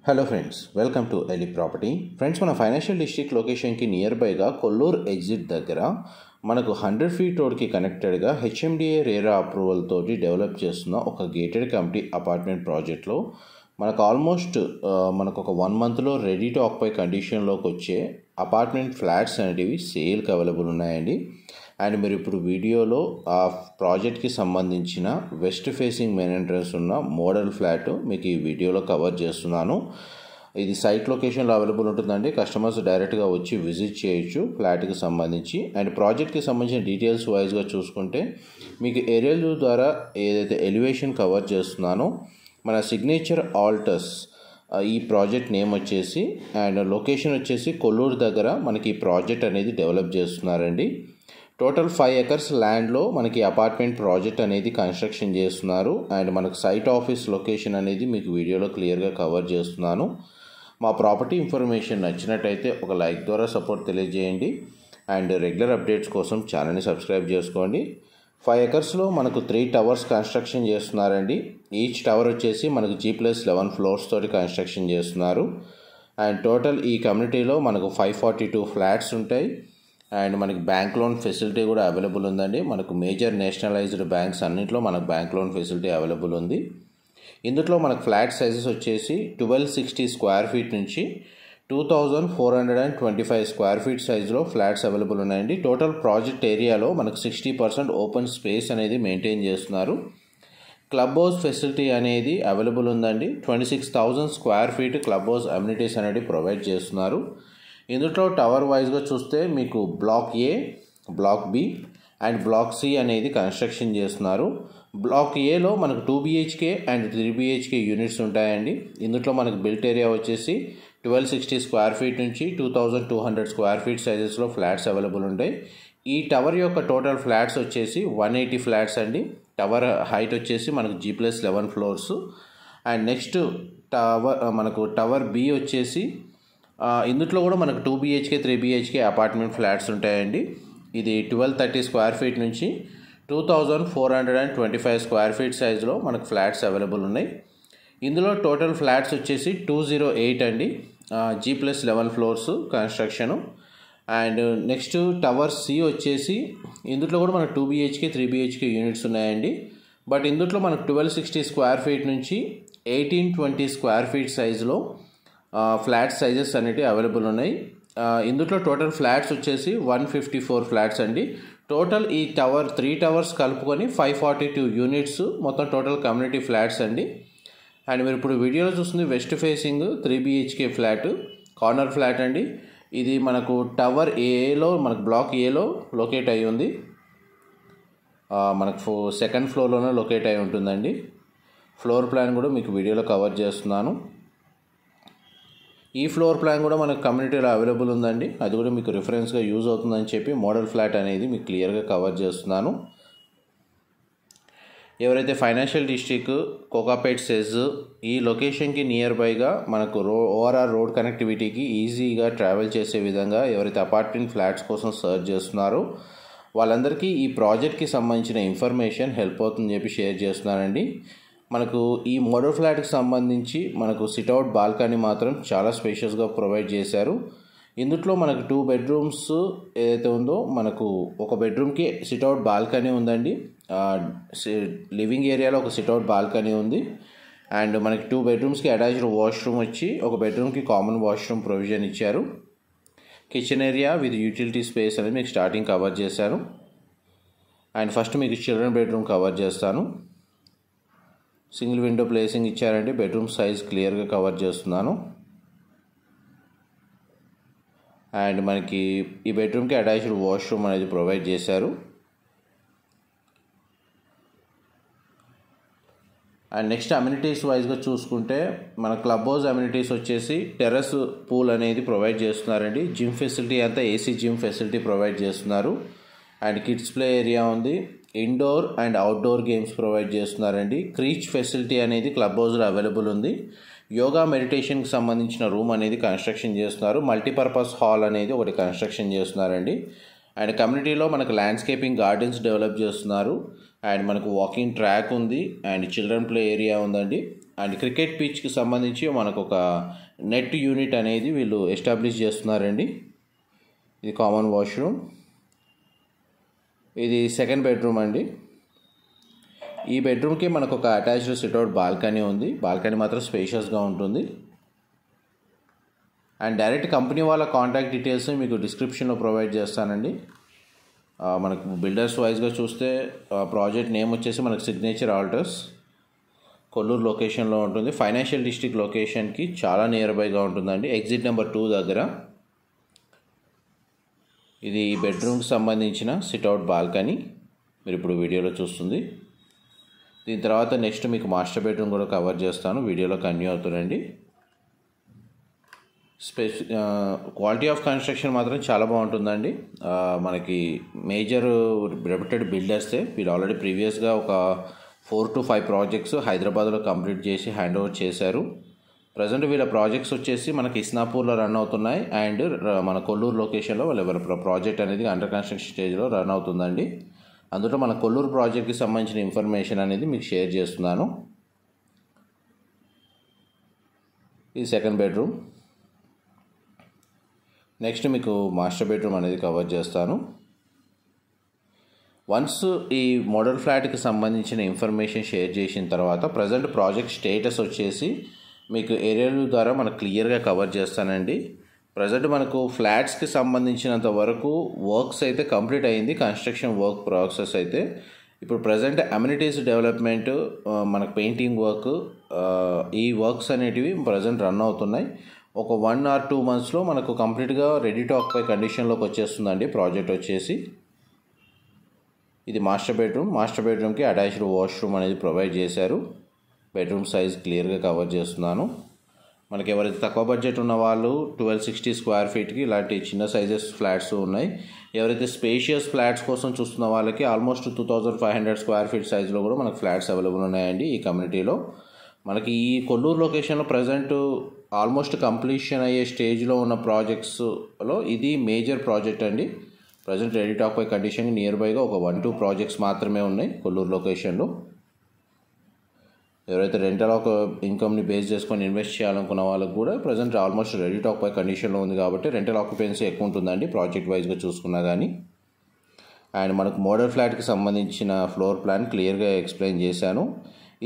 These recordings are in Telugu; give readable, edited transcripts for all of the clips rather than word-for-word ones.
Hello friends, welcome to Eli property. Friends, మన ఫైనాన్షియల్ డిస్ట్రిక్ట్ లొకేషన్కి నియర్ బైగా కొల్లూరు ఎగ్జిట్ దగ్గర మనకు 100 ఫీట్ రోడ్కి కనెక్టెడ్గా హెచ్ఎండిఏ రేరా అప్రూవల్ తోటి డెవలప్ చేస్తున్న ఒక గేటెడ్ కమ్యూనిటీ అపార్ట్మెంట్ ప్రాజెక్ట్లో మనకు ఆల్మోస్ట్ మనకు ఒక 1 మంత్లో రెడీ టు ఆక్యుపై కండిషన్లోకి వచ్చే అపార్ట్మెంట్ ఫ్లాట్స్ అనేటివి సేల్కి అవైలబుల్ ఉన్నాయండి. అండ్ మీరు ఇప్పుడు వీడియోలో ఆ ప్రాజెక్ట్కి సంబంధించిన వెస్ట్ ఫేసింగ్ మెయిన్ ఎంట్రన్స్ ఉన్న మోడల్ ఫ్లాట్ మీకు ఈ వీడియోలో కవర్ చేస్తున్నాను. ఇది సైట్ లొకేషన్లో అవైలబుల్ ఉంటుందండి. కస్టమర్స్ డైరెక్ట్గా వచ్చి విజిట్ చేయొచ్చు ఫ్లాట్కి సంబంధించి. అండ్ ప్రాజెక్ట్కి సంబంధించిన డీటెయిల్స్ వైజ్గా చూసుకుంటే మీకు ఏరియల్ వ్యూ ద్వారా ఏదైతే ఎలివేషన్ కవర్ చేస్తున్నానో మన సిగ్నేచర్ ఆల్టర్స్ ఈ ప్రాజెక్ట్ నేమ్ వచ్చేసి అండ్ లొకేషన్ వచ్చేసి కొల్లూరు దగ్గర మనకి ఈ ప్రాజెక్ట్ అనేది డెవలప్ చేస్తున్నారండి. టోటల్ 5 ఎకర్స్ ల్యాండ్లో మనకి అపార్ట్మెంట్ ప్రాజెక్ట్ అనేది కన్స్ట్రక్షన్ చేస్తున్నారు. అండ్ మనకు సైట్ ఆఫీస్ లొకేషన్ అనేది మీకు వీడియోలో క్లియర్గా కవర్ చేస్తున్నాను. మా ప్రాపర్టీ ఇన్ఫర్మేషన్ నచ్చినట్టయితే ఒక లైక్ ద్వారా సపోర్ట్ తెలియజేయండి. అండ్ రెగ్యులర్ అప్డేట్స్ కోసం ఛానల్ని సబ్స్క్రైబ్ చేసుకోండి. 5 ఎకర్స్లో మనకు 3 టవర్స్ కన్స్ట్రక్షన్ చేస్తున్నారండి. ఈచ్ టవర్ వచ్చేసి మనకు G+11 ఫ్లోర్స్ తోటి కన్స్ట్రక్షన్ చేస్తున్నారు. అండ్ టోటల్ ఈ కమ్యూనిటీలో మనకు 542 ఫ్లాట్స్ ఉంటాయి. అండ్ మనకి బ్యాంక్ లోన్ ఫెసిలిటీ కూడా అవైలబుల్ ఉందండి. మనకు మేజర్ నేషనలైజ్డ్ బ్యాంక్స్ అన్నింటిలో మనకు బ్యాంక్ లోన్ ఫెసిలిటీ అవైలబుల్ ఉంది. ఇందులో మనకు ఫ్లాట్ సైజెస్ వచ్చేసి 1260 స్క్వేర్ ఫీట్ నుంచి 2425 స్క్వేర్ ఫీట్ సైజులో ఫ్లాట్స్ అవైలబుల్ ఉన్నాయండి. టోటల్ ప్రాజెక్ట్ ఏరియాలో మనకు 60% ఓపెన్ స్పేస్ అనేది మెయింటైన్ చేస్తున్నారు. క్లబ్ హౌస్ ఫెసిలిటీ అనేది అవైలబుల్ ఉందండి. 26,000 square feet club house amenities అనేది ప్రొవైడ్ చేస్తున్నారు. ఇందులో టవర్ వైజ్గా చూస్తే మీకు block A, block B and block C అనేది కన్స్ట్రక్షన్ చేస్తున్నారు. బ్లాక్ ఏలో మనకు 2 BHK అండ్ 3 BHK యూనిట్స్ ఉంటాయండి. ఇందులో మనకు బిల్ట్ ఏరియా వచ్చేసి 1260 స్క్వేర్ ఫీట్ నుంచి 2200 స్క్వేర్ ఫీట్ సైజెస్లో ఫ్లాట్స్ అవైలబుల్ ఉంటాయి. ఈ టవర్ యొక్క టోటల్ ఫ్లాట్స్ వచ్చేసి 180 ఫ్లాట్స్ అండి. టవర్ హైట్ వచ్చేసి మనకు G+11 ఫ్లోర్స్. అండ్ నెక్స్ట్ మనకు టవర్ బి వచ్చేసి ఇందులో కూడా మనకు 2 BHK 3 BHK అపార్ట్మెంట్ ఫ్లాట్స్ ఉంటాయండి. ఇది 1230 స్క్వేర్ ఫీట్ నుంచి 2425 స్క్వేర్ ఫీట్ సైజులో మనకు ఫ్లాట్స్ అవైలబుల్ ఉన్నాయి. ఇందులో టోటల్ ఫ్లాట్స్ వచ్చేసి 208 అండి. G+11 floors construction. And next tower C వచ్చేసి ఇందులో కూడా మనకు 2 BHK 3 BHK యూనిట్స్ ఉన్నాయండి. బట్ ఇందులో మనకు 1260 స్క్వేర్ ఫీట్ నుంచి 1820 స్క్వేర్ ఫీట్ సైజులో ఫ్లాట్ సైజెస్ అనేవి అవైలబుల్ ఉన్నాయి. ఇందులో టోటల్ ఫ్లాట్స్ వచ్చేసి 154 ఫ్లాట్స్ అండి. టోటల్ ఈ 3 టవర్స్ కలుపుకొని 542 యూనిట్స్ మొత్తం టోటల్ కమ్యూనిటీ ఫ్లాట్స్ అండి. అండ్ మీరు ఇప్పుడు వీడియోలో చూస్తుంది west facing 3 BHK flat, corner flat అండి. ఇది మనకు టవర్ ఏలో మనకు బ్లాక్ ఏలో లొకేట్ అయి ఉంది. మనకు 2nd ఫ్లోర్లోనే లొకేట్ అయి ఉంటుందండి. ఫ్లోర్ ప్లాన్ కూడా మీకు వీడియోలో కవర్ చేస్తున్నాను. ఈ ఫ్లోర్ ప్లాన్ కూడా మనకు కమ్యూనిటీలో అవైలబుల్ ఉందండి. అది కూడా మీకు రిఫరెన్స్గా యూజ్ అవుతుందని చెప్పి మోడల్ ఫ్లాట్ అనేది మీకు క్లియర్గా కవర్ చేస్తున్నాను. ఎవరైతే ఫైనాన్షియల్ డిస్ట్రిక్ట్ కోకాపేట్ సెజ్ ఈ లొకేషన్కి నియర్ బైగా మనకు ఓఆర్ఆర్ రోడ్ కనెక్టివిటీకి ఈజీగా ట్రావెల్ చేసే విధంగా ఎవరైతే అపార్ట్మెంట్ ఫ్లాట్స్ కోసం సర్చ్ చేస్తున్నారో వాళ్ళందరికీ ఈ ప్రాజెక్ట్కి సంబంధించిన ఇన్ఫర్మేషన్ హెల్ప్ అవుతుందని చెప్పి షేర్ చేస్తున్నానండి. మనకు ఈ మోడల్ ఫ్లాట్కి సంబంధించి మనకు సిట్అవుట్ బాల్కనీ మాత్రం చాలా స్పేషియస్గా ప్రొవైడ్ చేశారు. ఇందులో మనకు 2 బెడ్రూమ్స్ ఏదైతే ఉందో మనకు ఒక బెడ్రూమ్కి సిట్అవుట్ బాల్కనీ ఉందండి. లివింగ్ ఏరియాలో ఒక సిట్అవుట్ బాల్కనీ ఉంది. అండ్ మనకి 2 బెడ్రూమ్స్కి అటాచ్డ్ వాష్రూమ్ వచ్చి ఒక బెడ్రూమ్కి కామన్ వాష్రూమ్ ప్రొవిజన్ ఇచ్చారు. Kitchen area with utility space అనేది మీకు స్టార్టింగ్ కవర్ చేశారు. అండ్ ఫస్ట్ మీకు చిల్డ్రన్ బెడ్రూమ్ కవర్ చేస్తాను. సింగిల్ విండో ప్లేసింగ్ ఇచ్చారండి. బెడ్రూమ్ సైజ్ క్లియర్గా కవర్ చేస్తున్నాను. అండ్ మనకి ఈ బెడ్రూమ్కి అటాచ్డ్ వాష్రూమ్ అనేది ప్రొవైడ్ చేశారు. అండ్ నెక్స్ట్ అమ్యూనిటీస్ వైజ్గా చూసుకుంటే మన క్లబ్ హౌస్ అమ్యూనిటీస్ వచ్చేసి టెర్రస్ పూల్ అనేది ప్రొవైడ్ చేస్తున్నారండి. జిమ్ ఫెసిలిటీ అంతా ఏసీ జిమ్ ఫెసిలిటీ ప్రొవైడ్ చేస్తున్నారు. అండ్ కిడ్స్ ప్లే ఏరియా ఉంది. Indoor and outdoor games provide చేస్తున్నారండి. క్రీచ్ ఫెసిలిటీ అనేది క్లబ్ హౌస్లో అవైలబుల్ ఉంది. యోగా మెడిటేషన్కి సంబంధించిన రూమ్ అనేది కన్స్ట్రక్షన్ చేస్తున్నారు. మల్టీపర్పస్ హాల్ అనేది ఒకటి కన్స్ట్రక్షన్ చేస్తున్నారండి. అండ్ కమ్యూనిటీలో మనకు ల్యాండ్స్కేపింగ్ గార్డెన్స్ డెవలప్ చేస్తున్నారు. అండ్ మనకు వాకింగ్ ట్రాక్ ఉంది. అండ్ చిల్డ్రన్ ప్లే ఏరియా ఉందండి. అండ్ క్రికెట్ పిచ్కి సంబంధించి మనకు ఒక నెట్ యూనిట్ అనేది వీళ్ళు ఎస్టాబ్లిష్ చేస్తున్నారండి. ఇది కామన్ వాష్రూమ్. ఇది సెకండ్ బెడ్రూమ్ అండి. ఈ బెడ్రూమ్కి మనకు ఒక అటాచ్డ్ సిట్అవుట్ బాల్కనీ ఉంది. బాల్కనీ మాత్రం స్పేషియస్గా ఉంటుంది. అండ్ డైరెక్ట్ కంపెనీ వాళ్ళ కాంటాక్ట్ డీటెయిల్స్ మీకు డిస్క్రిప్షన్లో ప్రొవైడ్ చేస్తానండి. మనకు బిల్డర్స్ వైజ్గా చూస్తే ప్రాజెక్ట్ నేమ్ వచ్చేసి మనకు సిగ్నేచర్ ఆల్టర్స్, కొల్లూరు లొకేషన్లో ఉంటుంది. ఫైనాన్షియల్ డిస్ట్రిక్ట్ లొకేషన్కి చాలా నియర్ బైగా ఉంటుందండి, ఎగ్జిట్ నెంబర్ 2 దగ్గర. ఇది బెడ్రూమ్కి సంబంధించిన సిట్అవుట్ బాల్కనీ మీరు ఇప్పుడు వీడియోలో చూస్తుంది. దీని తర్వాత నెక్స్ట్ మీకు మాస్టర్ బెడ్రూమ్ కూడా కవర్ చేస్తాను, వీడియోలో కంటిన్యూ అవుతుందండి. క్వాలిటీ ఆఫ్ కన్స్ట్రక్షన్ మాత్రం చాలా బాగుంటుందండి. మనకి మేజర్ రెప్యూటెడ్ బిల్డర్సే. వీళ్ళు ఆల్రెడీ ప్రీవియస్గా ఒక 4 to 5 ప్రాజెక్ట్స్ హైదరాబాద్లో కంప్లీట్ చేసి హ్యాండ్ ఓవర్ చేశారు. ప్రజెంట్ వీళ్ళ ప్రాజెక్ట్స్ వచ్చేసి మనకి ఇస్నాపూర్లో రన్ అవుతున్నాయి అండ్ మన కొల్లూరు లొకేషన్లో వాళ్ళ ప్రాజెక్ట్ అనేది అండర్ కన్స్ట్రక్షన్ స్టేజ్లో రన్ అవుతుందండి. అందులో మన కొల్లూరు ప్రాజెక్ట్కి సంబంధించిన ఇన్ఫర్మేషన్ అనేది మీకు షేర్ చేస్తున్నాను. ఇది సెకండ్ బెడ్రూమ్. నెక్స్ట్ మీకు మాస్టర్ బెడ్రూమ్ అనేది కవర్ చేస్తాను. వన్స్ ఈ మోడల్ ఫ్లాట్కి సంబంధించిన ఇన్ఫర్మేషన్ షేర్ చేసిన తర్వాత ప్రజెంట్ ప్రాజెక్ట్ స్టేటస్ వచ్చేసి మీకు ఏరియల్ ద్వారా మనకు క్లియర్గా కవర్ చేస్తానండి. ప్రజెంట్ మనకు ఫ్లాట్స్కి సంబంధించినంత వరకు వర్క్స్ అయితే కంప్లీట్ అయింది, కన్స్ట్రక్షన్ వర్క్ ప్రాసెస్ అయితే. ఇప్పుడు ప్రజెంట్ అమ్యూనిటీస్ డెవలప్మెంట్, మనకు పెయింటింగ్ వర్క్, ఈ వర్క్స్ అనేటివి ప్రజెంట్ రన్ అవుతున్నాయి. ఒక 1 or 2 monthsలో మనకు కంప్లీట్గా రెడీ టు ఆక్యుపై కండిషన్లోకి వచ్చేస్తుందండి ప్రాజెక్ట్ వచ్చేసి. ఇది మాస్టర్ బెడ్రూమ్. మాస్టర్ బెడ్రూమ్కి అటాచ్డ్ వాష్రూమ్ అనేది ప్రొవైడ్ చేశారు. బెడ్రూమ్ సైజ్ క్లియర్గా కవర్ చేస్తున్నాను. మనకి ఎవరైతే తక్కువ బడ్జెట్ ఉన్న వాళ్ళు 1260 స్క్వేర్ ఫీట్కి ఇలాంటి చిన్న సైజెస్ ఫ్లాట్స్ ఉన్నాయి. ఎవరైతే స్పేషియస్ ఫ్లాట్స్ కోసం చూస్తున్న వాళ్ళకి ఆల్మోస్ట్ 2500 స్క్వేర్ ఫీట్ సైజులో కూడా మనకు ఫ్లాట్స్ అవైలబుల్ ఉన్నాయండి ఈ కమ్యూనిటీలో. మనకి ఈ కొల్లూరు లొకేషన్లో ప్రజెంట్ ఆల్మోస్ట్ కంప్లీషన్ అయ్యే స్టేజ్లో ఉన్న ప్రాజెక్ట్స్లో ఇది మేజర్ ప్రాజెక్ట్ అండి. Present ready to occupy condition near బైగా ఒక 1-2 ప్రాజెక్ట్స్ మాత్రమే ఉన్నాయి కొల్లూరు లొకేషన్లో. ఎవరైతే రెంటల్ ఇన్కమ్ని బేస్ చేసుకొని ఇన్వెస్ట్ చేయాలనుకున్న వాళ్ళకి కూడా present almost ready to occupy కండిషన్లో ఉంది కాబట్టి రెంటల్ ఆక్యుపెన్సీ ఎక్కువ ఉంటుందండి ప్రాజెక్ట్ వైజ్గా చూసుకున్నా కానీ. అండ్ మనకు మోడల్ ఫ్లాట్కి సంబంధించిన ఫ్లోర్ ప్లాన్ క్లియర్గా ఎక్స్ప్లెయిన్ చేశాను.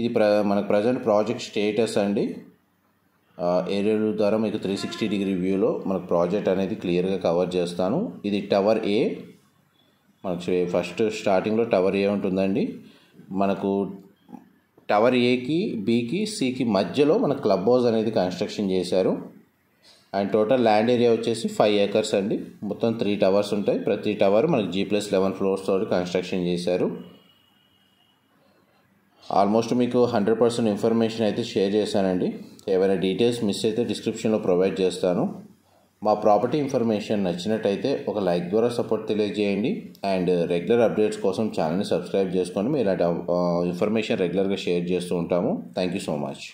ఇది మనకు ప్రజెంట్ ప్రాజెక్ట్ స్టేటస్ అండి. ఏరియల్ ద్వారా మీకు 360 డిగ్రీ వ్యూలో మనకు ప్రాజెక్ట్ అనేది క్లియర్గా కవర్ చేస్తాను. ఇది టవర్ ఏ. మనకు ఫస్ట్ స్టార్టింగ్లో టవర్ ఏ ఉంటుందండి. మనకు టవర్ ఏకి, బికి, సికి మధ్యలో మన క్లబ్ హౌస్ అనేది కన్స్ట్రక్షన్ చేశారు. అండ్ టోటల్ ల్యాండ్ ఏరియా వచ్చేసి 5 acres అండి. మొత్తం 3 టవర్స్ ఉంటాయి. ప్రతి టవర్ మనకు G+11 ఫ్లోర్స్ తోటి కన్స్ట్రక్షన్ చేశారు. ఆల్మోస్ట్ మీకు 100% ఇన్ఫర్మేషన్ అయితే షేర్ చేశానండి. ఏమైనా డీటెయిల్స్ మిస్ అయితే డిస్క్రిప్షన్లో ప్రొవైడ్ చేస్తాను. మా ప్రాపర్టీ ఇన్ఫర్మేషన్ నచ్చినట్టయితే ఒక లైక్ ద్వారా సపోర్ట్ తెలియజేయండి. అండ్ రెగ్యులర్ అప్డేట్స్ కోసం ఛానల్ని సబ్స్క్రైబ్ చేసుకొని మేము ఇలాంటి ఇన్ఫర్మేషన్ రెగ్యులర్గా షేర్ చేస్తూ ఉంటాము. Thank you so much.